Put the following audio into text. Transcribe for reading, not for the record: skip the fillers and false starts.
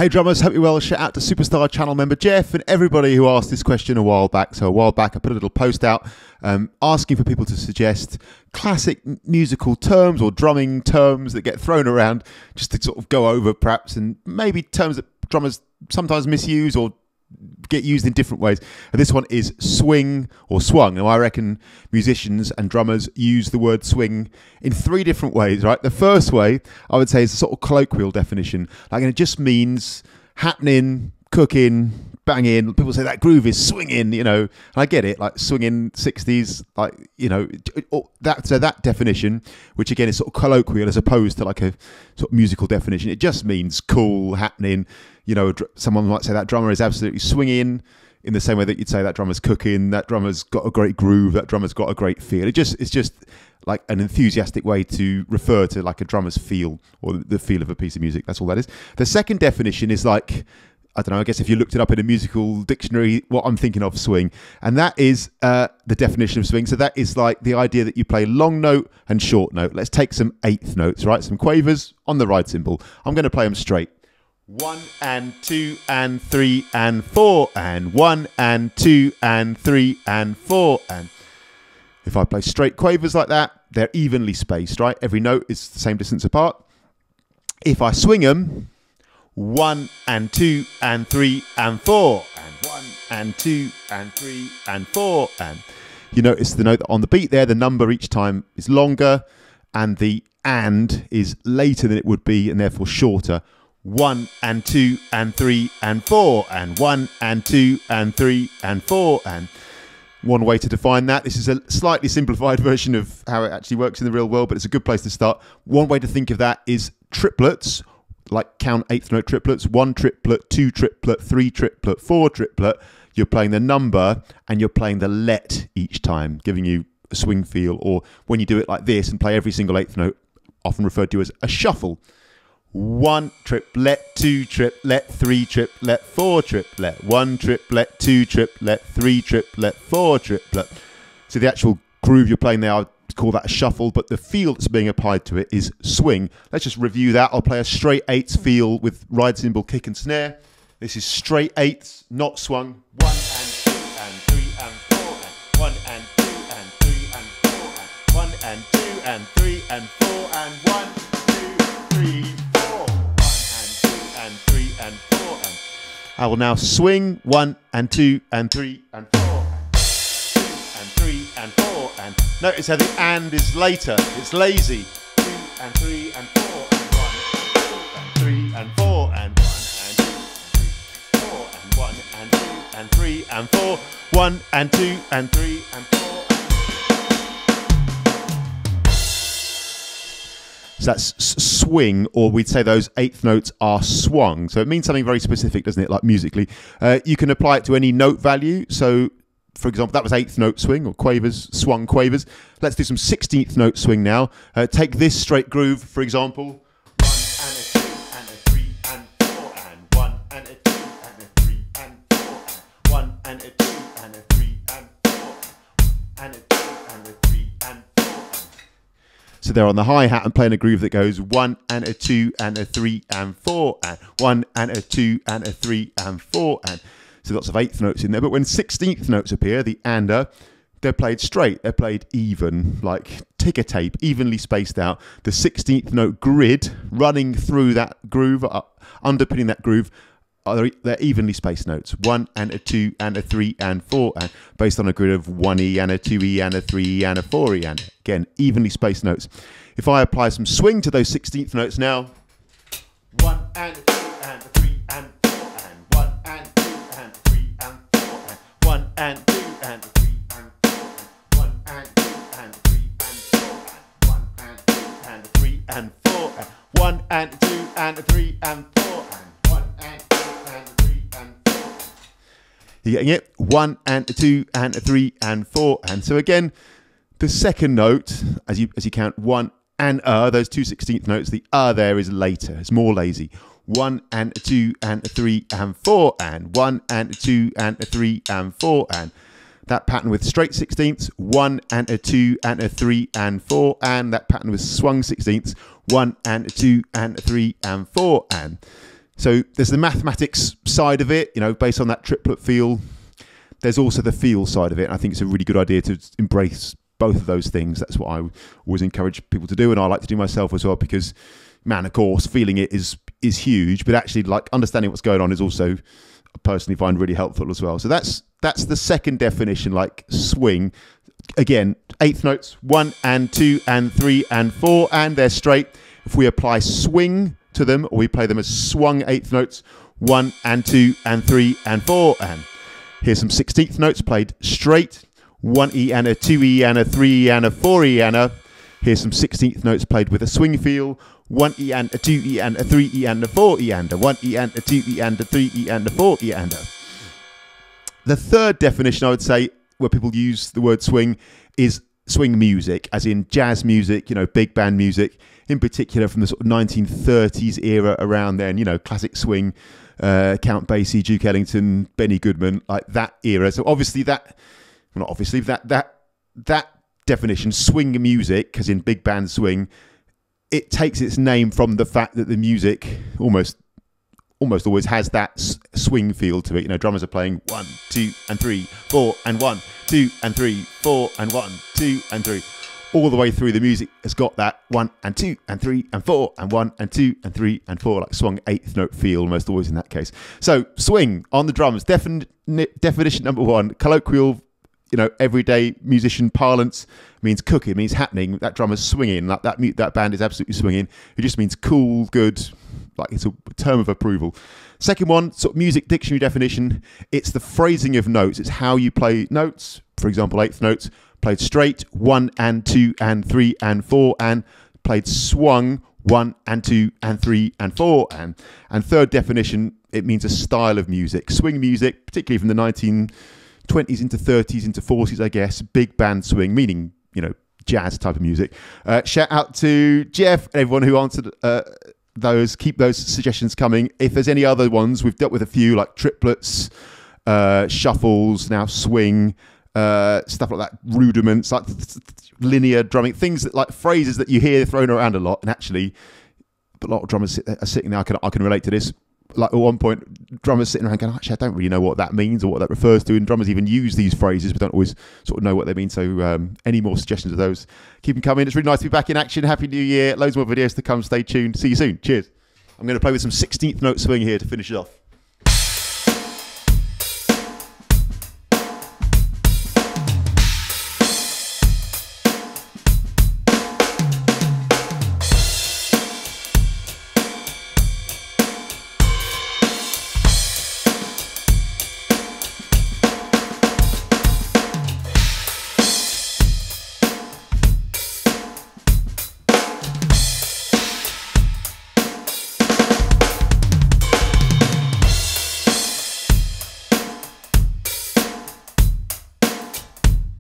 Hey drummers, hope you're well. Shout out to Superstar channel member Jeff and everybody who asked this question a while back. So a while back I put a little post out asking for people to suggest classic musical terms or drumming terms that get thrown around, just to sort of go over perhaps, and maybe terms that drummers sometimes misuse or get used in different ways. And this one is swing or swung. Now I reckon musicians and drummers use the word swing in three different ways, right? The first way I would say is a sort of colloquial definition. Like, and it just means happening, cooking, banging. People say that groove is swinging, you know. And I get it, like swinging 60s, like, you know, so that definition, which again is sort of colloquial as opposed to like a sort of musical definition. It just means cool, happening. You know, someone might say that drummer is absolutely swinging in the same way that you'd say that drummer's cooking, that drummer's got a great groove, that drummer's got a great feel. It's just like an enthusiastic way to refer to like a drummer's feel or the feel of a piece of music. That's all that is. The second definition is like, I don't know, I guess if you looked it up in a musical dictionary, what I'm thinking of swing. And that is the definition of swing. So that is like the idea that you play long note and short note. Let's take some eighth notes, right? Some quavers on the ride cymbal. I'm going to play them straight. 1 and 2 and 3 and 4 and 1 and 2 and 3 and 4. And if I play straight quavers like that, they're evenly spaced, right? Every note is the same distance apart. If I swing them, 1 and 2 and 3 and 4 and 1 and 2 and 3 and 4, and you notice the note that on the beat there, the number each time is longer and the and is later than it would be and therefore shorter. 1 and 2 and 3 and 4 and 1 and 2 and 3 and 4. And one way to define that, this is a slightly simplified version of how it actually works in the real world, but it's a good place to start. One way to think of that is triplets, like count eighth note triplets. 1 triplet, 2 triplet, 3 triplet, 4 triplet. You're playing the number and you're playing the let each time, giving you a swing feel. Or when you do it like this and play every single eighth note, often referred to as a shuffle. 1 triplet, 2 triplet, 3 triplet, 4 triplet, 1 triplet, 2 triplet, 3 triplet, 4 triplet. So the actual groove you're playing there, I'd call that a shuffle, but the feel that's being applied to it is swing. Let's just review that. I'll play a straight eighths feel with ride cymbal, kick and snare. This is straight eighths, not swung. 1 and 2 and 3 and 4 and 1 and 2 and 3 and 4 and 1 and 2 and 3 and 4 and 1, 2, 3, 4. 1 and 2 and 3 and 4 and I will now swing 1 and 2 and 3 and 4 and 2 and 3 and 4 and notice how the and is later. It's lazy. 2 and 3 and 4 and 1 and 2 and 3 and 4 and 1 and 2 and 3 4 and 1 and 2 and 3 and 4 1 and 2 and 3 and 4. So that's swing, or we'd say those eighth notes are swung. So it means something very specific, doesn't it, like musically. You can apply it to any note value. So, for example, that was eighth note swing, or quavers, swung quavers. Let's do some 16th note swing now. Take this straight groove, for example. 1 and a 2 and a 3 and 4 and 1 and a 2 and a 3 and 4 and 1 and a 2 and a 3 and 4 and a 2 and a 3 and 4. So they're on the hi-hat and playing a groove that goes 1 and a 2 and a 3 and 4 and 1 and a 2 and a 3 and 4 and so lots of eighth notes in there. But when 16th notes appear, the ander, they're played straight. They're played even, like ticker tape, evenly spaced out. The 16th note grid running through that groove, underpinning that groove, they're evenly spaced notes. 1 and a 2 and a 3 and 4 and based on a grid of 1E and a 2E and a 3E and a 4E and again, evenly spaced notes. If I apply some swing to those 16th notes now, 1 and a 2 and a 3 and 4 and 1 and 2 and 3 and 4 and 1 and 2 and 3 and 4 and 1 and 2 and 3 and 4 and 1 and 2 and 3 and 4 and 1 and 2 and 3 and 4 and 1 and 2 and 3 and 4. You getting it? 1 and 2 and 3 and 4 and so again, the second note as you count 1 and those two 16th notes, the there is later. It's more lazy. 1 and 2 and 3 and 4 and 1 and 2 and 3 and 4 and that pattern with straight 16ths, 1 and a 2 and a 3 and 4 and that pattern with swung 16ths, 1 and 2 and 3 and 4 and So there's the mathematics side of it, based on that triplet feel. There's also the feel side of it. And I think it's a really good idea to embrace both of those things. That's what I always encourage people to do, and I like to do myself as well, because, man, of course, feeling it is huge, but actually, like, understanding what's going on is also, I personally find, really helpful as well. So that's the second definition, like swing. Again, eighth notes, 1 and 2 and 3 and 4, and they're straight. If we apply swing to them, or we play them as swung eighth notes, 1 and 2 and 3 and 4, and here's some 16th notes played straight, 1 E and a 2 E and a 3 E and a 4 E and a. Here's some 16th notes played with a swing feel, 1 E and a 2 E and a 3 E and a 4 E and a 1 E and a 2 E and a 3 E and a 4 E and a. The third definition, I would say, where people use the word swing, is swing music, as in jazz music, big band music, in particular from the sort of 1930s era around then, classic swing, Count Basie, Duke Ellington, Benny Goodman, like that era. So obviously that definition, swing music, as in big band swing, it takes its name from the fact that the music almost always has that swing feel to it. Drummers are playing 1, 2 and 3, 4 and 1, 2 and 3, 4 and 1, 2 and 3. All the way through, the music has got that 1 and 2 and 3 and 4 and 1 and 2 and 3 and 4, like swung eighth note feel, almost always in that case. So swing on the drums, definition number 1, colloquial, everyday musician parlance, means cooking, means happening. That drummer's swinging, like that band is absolutely swinging. It just means cool, good, like it's a term of approval. Second one, sort of music dictionary definition, it's the phrasing of notes. It's how you play notes. For example, eighth notes played straight, 1 and 2 and 3 and 4, and played swung, 1 and 2 and 3 and 4, and third definition, it means a style of music. Swing music, particularly from the 1920s into 30s into 40s, I guess, big band swing, meaning, jazz type of music. Shout out to Jeff and everyone who answered those. Keep those suggestions coming. If there's any other ones, we've dealt with a few, like triplets, shuffles, now swing, stuff like that, rudiments, like linear drumming, things that, like phrases that you hear thrown around a lot, and actually a lot of drummers are sitting there. I can relate to this. Like at one point, drummers sitting around going, actually, I don't really know what that means or what that refers to. And drummers even use these phrases, but don't always sort of know what they mean. So any more suggestions of those, keep them coming. It's really nice to be back in action. Happy New Year. Loads more videos to come. Stay tuned. See you soon. Cheers. I'm going to play with some 16th note swing here to finish it off.